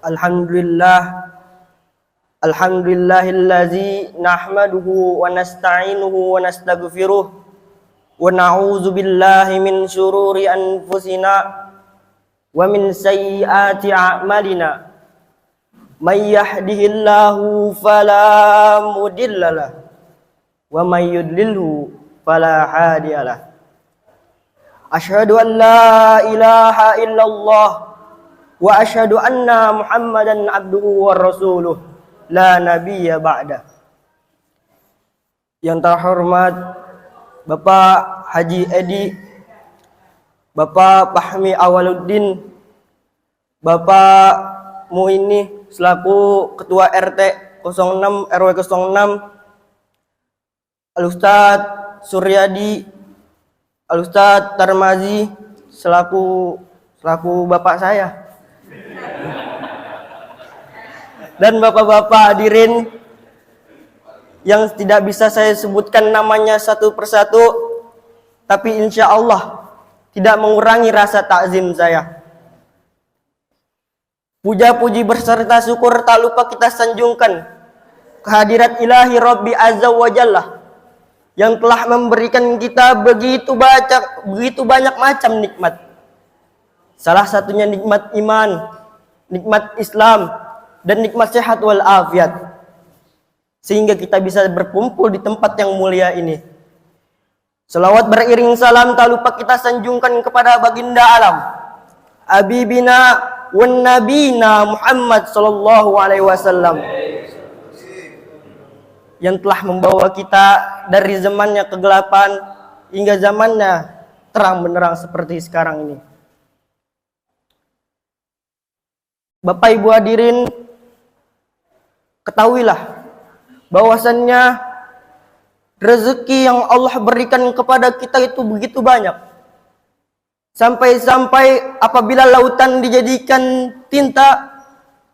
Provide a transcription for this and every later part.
Alhamdulillah. Alhamdulillahillazi nahmaduhu wa nasta'inuhu wa nastaghfiruh wa na'udzu billahi min syururi anfusina wa min sayyiati a'malina. May yahdihillahu fala mudhillalah wa may yudlilhu fala hadiyalah. Asyhadu an la ilaha illallah wa asyhadu anna Muhammadan abduhu wa rasuluh la nabiyya ba'da. Yang terhormat Bapak Haji Edi, Bapak Fahmi Awaluddin, Bapak Muini selaku Ketua RT 06 RW 06, Al-Ustaz Suryadi, Al-Ustaz Tarmazi selaku bapak saya. Dan bapak-bapak hadirin yang tidak bisa saya sebutkan namanya satu persatu, tapi insya Allah tidak mengurangi rasa takzim saya. Puja-puji berserta syukur tak lupa kita sanjungkan kehadirat ilahi Rabbi Azza wa Jalla yang telah memberikan kita begitu banyak macam nikmat. Salah satunya nikmat iman, nikmat Islam, dan nikmat sehat wal afiat, sehingga kita bisa berkumpul di tempat yang mulia ini. Selawat beriring salam tak lupa kita sanjungkan kepada baginda alam Habibina wan Nabina Muhammad sallallahu alaihi wasallam yang telah membawa kita dari zamannya kegelapan hingga zamannya terang benderang seperti sekarang ini. Bapak Ibu hadirin, ketahuilah bahwasannya rezeki yang Allah berikan kepada kita itu begitu banyak. Sampai-sampai apabila lautan dijadikan tinta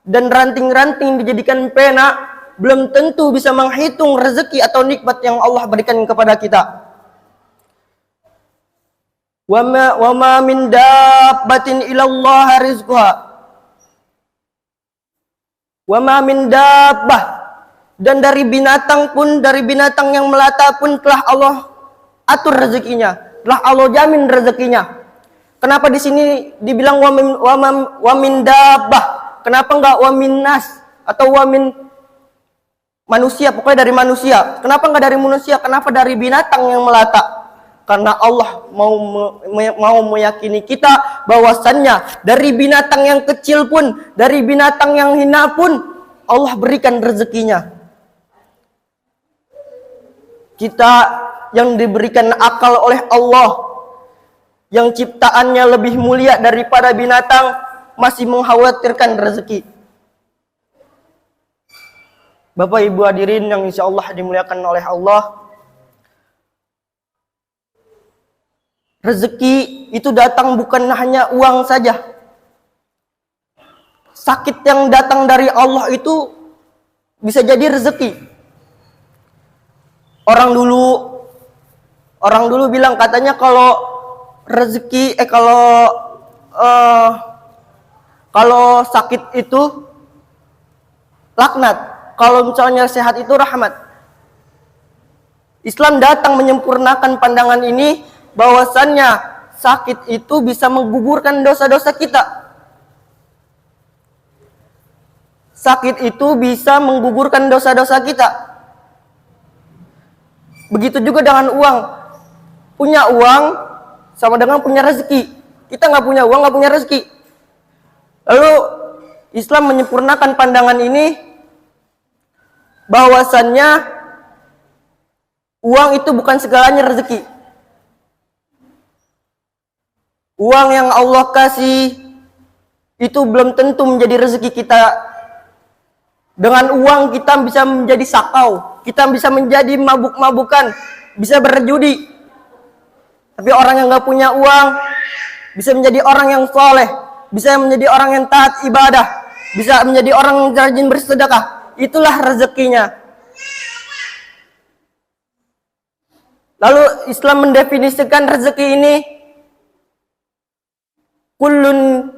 dan ranting-ranting dijadikan pena, belum tentu bisa menghitung rezeki atau nikmat yang Allah berikan kepada kita. Wa ma min dabbatin illallah rizquha. Wa ma min dabbah, dan dari binatang yang melata pun telah Allah atur rezekinya, telah Allah jamin rezekinya. Kenapa di sini dibilang wa min dabbah? Kenapa enggak wa min nas atau wa min manusia? Pokoknya dari manusia. Kenapa enggak dari manusia? Kenapa dari binatang yang melata? Karena Allah mau meyakini kita bahwasannya dari binatang yang kecil pun, dari binatang yang hina pun Allah berikan rezekinya. Kita yang diberikan akal oleh Allah, yang ciptaannya lebih mulia daripada binatang, masih mengkhawatirkan rezeki. Bapak Ibu hadirin yang insya Allah dimuliakan oleh Allah, rezeki itu datang bukan hanya uang saja. Sakit yang datang dari Allah itu bisa jadi rezeki. Orang dulu bilang katanya kalau rezeki kalau sakit itu laknat, kalau misalnya sehat itu rahmat. Islam datang menyempurnakan pandangan ini, bahwasannya sakit itu bisa menggugurkan dosa-dosa kita. Sakit itu bisa menggugurkan dosa-dosa kita. Begitu juga dengan uang. Punya uang sama dengan punya rezeki. Kita nggak punya uang, nggak punya rezeki. Lalu Islam menyempurnakan pandangan ini, bahwasannya uang itu bukan segalanya rezeki. Uang yang Allah kasih itu belum tentu menjadi rezeki kita. Dengan uang kita bisa menjadi sakau, kita bisa menjadi mabuk-mabukan, bisa berjudi. Tapi orang yang nggak punya uang bisa menjadi orang yang soleh, bisa menjadi orang yang taat ibadah, bisa menjadi orang yang rajin bersedekah. Itulah rezekinya. Lalu Islam mendefinisikan rezeki ini, kullun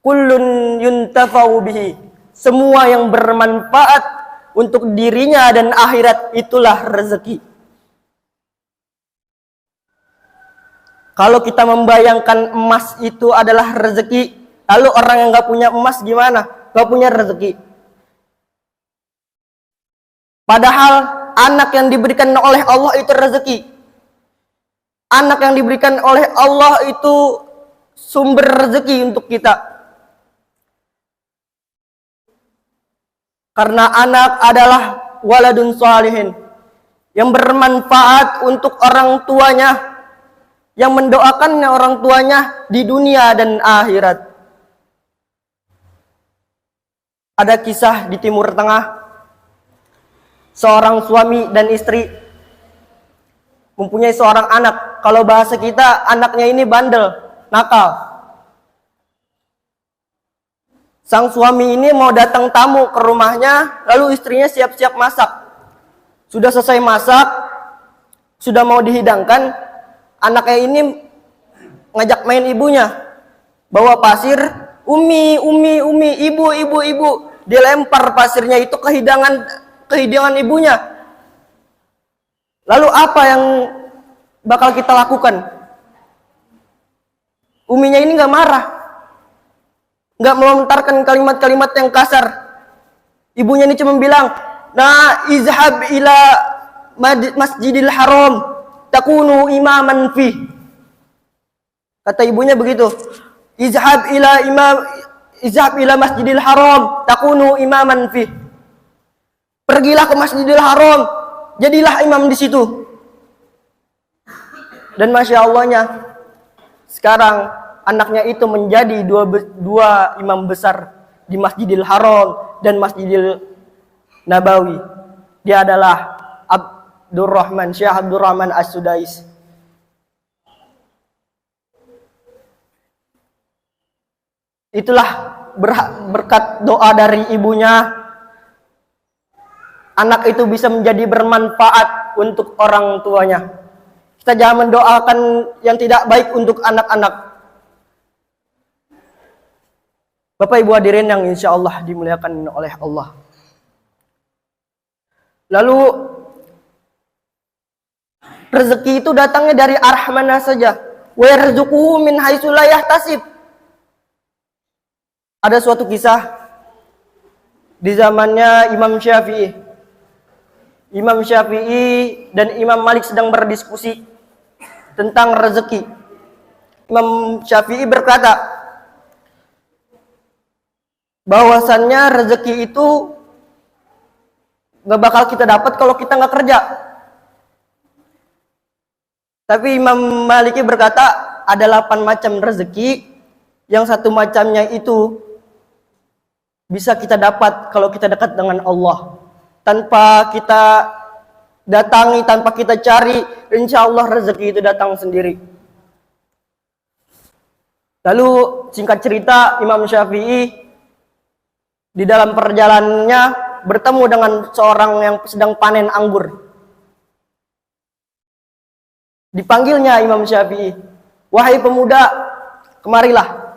kullun yuntafa'u bihi. Semua yang bermanfaat untuk dirinya dan akhirat itulah rezeki. Kalau kita membayangkan emas itu adalah rezeki, lalu orang yang nggak punya emas gimana? Nggak punya rezeki. Padahal anak yang diberikan oleh Allah itu rezeki. Anak yang diberikan oleh Allah itu sumber rezeki untuk kita. Karena anak adalah waladun shalihin, yang bermanfaat untuk orang tuanya, yang mendoakannya orang tuanya di dunia dan akhirat. Ada kisah di Timur Tengah, seorang suami dan istri mempunyai seorang anak. Kalau bahasa kita, anaknya ini bandel, nakal. Sang suami ini mau datang tamu ke rumahnya, lalu istrinya siap-siap masak. Sudah selesai masak, sudah mau dihidangkan, anaknya ini ngajak main ibunya. Bawa pasir, umi, ibu. Dia lempar pasirnya itu ke hidangan ibunya. Lalu apa yang bakal kita lakukan? Uminya ini gak marah, nggak melontarkan kalimat-kalimat yang kasar. Ibunya ini cuma bilang, nah izhab ila masjidil haram takunu imaman fi. Kata ibunya begitu, izhab ila masjidil haram takunu imaman fi. Pergilah ke Masjidil Haram, jadilah imam di situ. Dan masya Allahnya, sekarang anaknya itu menjadi dua imam besar di Masjidil Haram dan Masjidil Nabawi. Dia adalah Syekh Abdurrahman As-Sudais. Itulah berkat doa dari ibunya, anak itu bisa menjadi bermanfaat untuk orang tuanya. Kita jangan mendoakan yang tidak baik untuk anak-anak. Bapak Ibu hadirin yang insya Allah dimuliakan oleh Allah. Lalu rezeki itu datangnya dari arah mana saja. Wa yarzuquhu min haitsu la yahtasib. Ada suatu kisah di zamannya Imam Syafi'i. Imam Syafi'i dan Imam Malik sedang berdiskusi tentang rezeki. Imam Syafi'i berkata bahwasannya rezeki itu gak bakal kita dapat kalau kita gak kerja. Tapi Imam Maliki berkata ada 8 macam rezeki, yang satu macamnya itu bisa kita dapat kalau kita dekat dengan Allah. Tanpa kita datangi, tanpa kita cari, insya Allah rezeki itu datang sendiri. Lalu singkat cerita, Imam Syafi'i di dalam perjalanannya bertemu dengan seorang yang sedang panen anggur. Dipanggilnya Imam Syafi'i, wahai pemuda, kemarilah.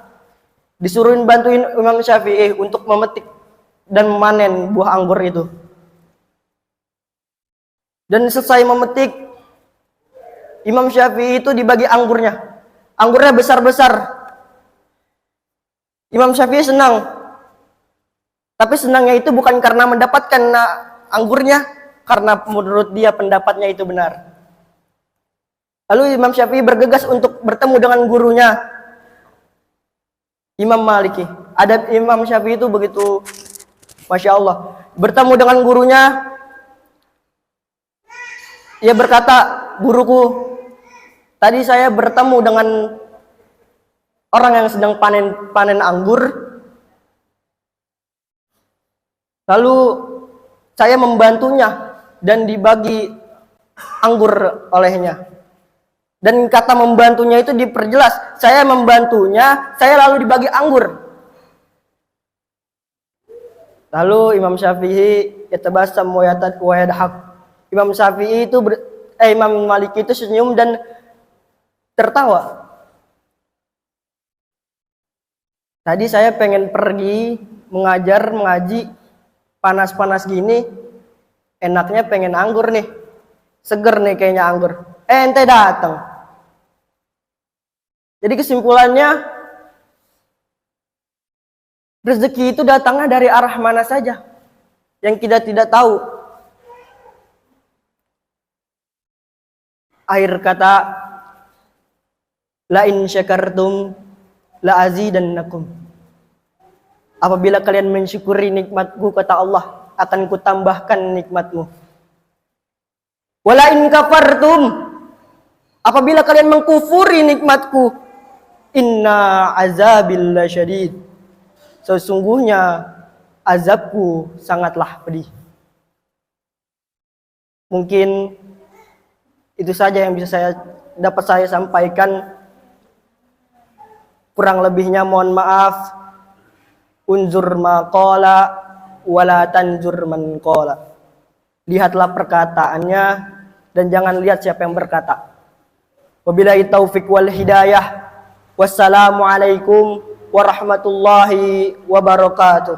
Disuruhin bantuin Imam Syafi'i untuk memetik dan memanen buah anggur itu. Dan selesai memetik, Imam Syafi'i itu dibagi anggurnya. Anggurnya besar-besar. Imam Syafi'i senang. Tapi senangnya itu bukan karena mendapatkan anggurnya, karena menurut dia pendapatnya itu benar. Lalu Imam Syafi'i bergegas untuk bertemu dengan gurunya, Imam Maliki. Adab Imam Syafi'i itu begitu, masya Allah. Bertemu dengan gurunya, ia berkata, guruku, tadi saya bertemu dengan orang yang sedang panen anggur. Lalu saya membantunya dan dibagi anggur olehnya. Dan kata membantunya itu diperjelas, saya membantunya, saya lalu dibagi anggur. Lalu Imam Syafi'i yatabasam wa yadhak. Imam Syafi'i itu Imam Maliki itu senyum dan tertawa. Tadi saya pengen pergi mengajar, mengaji, panas-panas gini, enaknya pengen anggur nih. Seger nih kayaknya anggur. Ente datang. Jadi kesimpulannya, rezeki itu datangnya dari arah mana saja yang kita tidak tahu. Akhir kata, la in syakartum la azidannakum. Apabila kalian mensyukuri nikmatku, kata Allah, akan kutambahkan nikmatmu. Wala in kafartum, apabila kalian mengkufuri nikmatku, inna azabil lasyadid, sesungguhnya azabku sangatlah pedih. Mungkin itu saja yang bisa dapat saya sampaikan. Kurang lebihnya mohon maaf. Unzur ma qala wala tanzur man qala. Lihatlah perkataannya dan jangan lihat siapa yang berkata. Wabillahi taufik wal hidayah. Wassalamualaikum warahmatullahi wabarakatuh.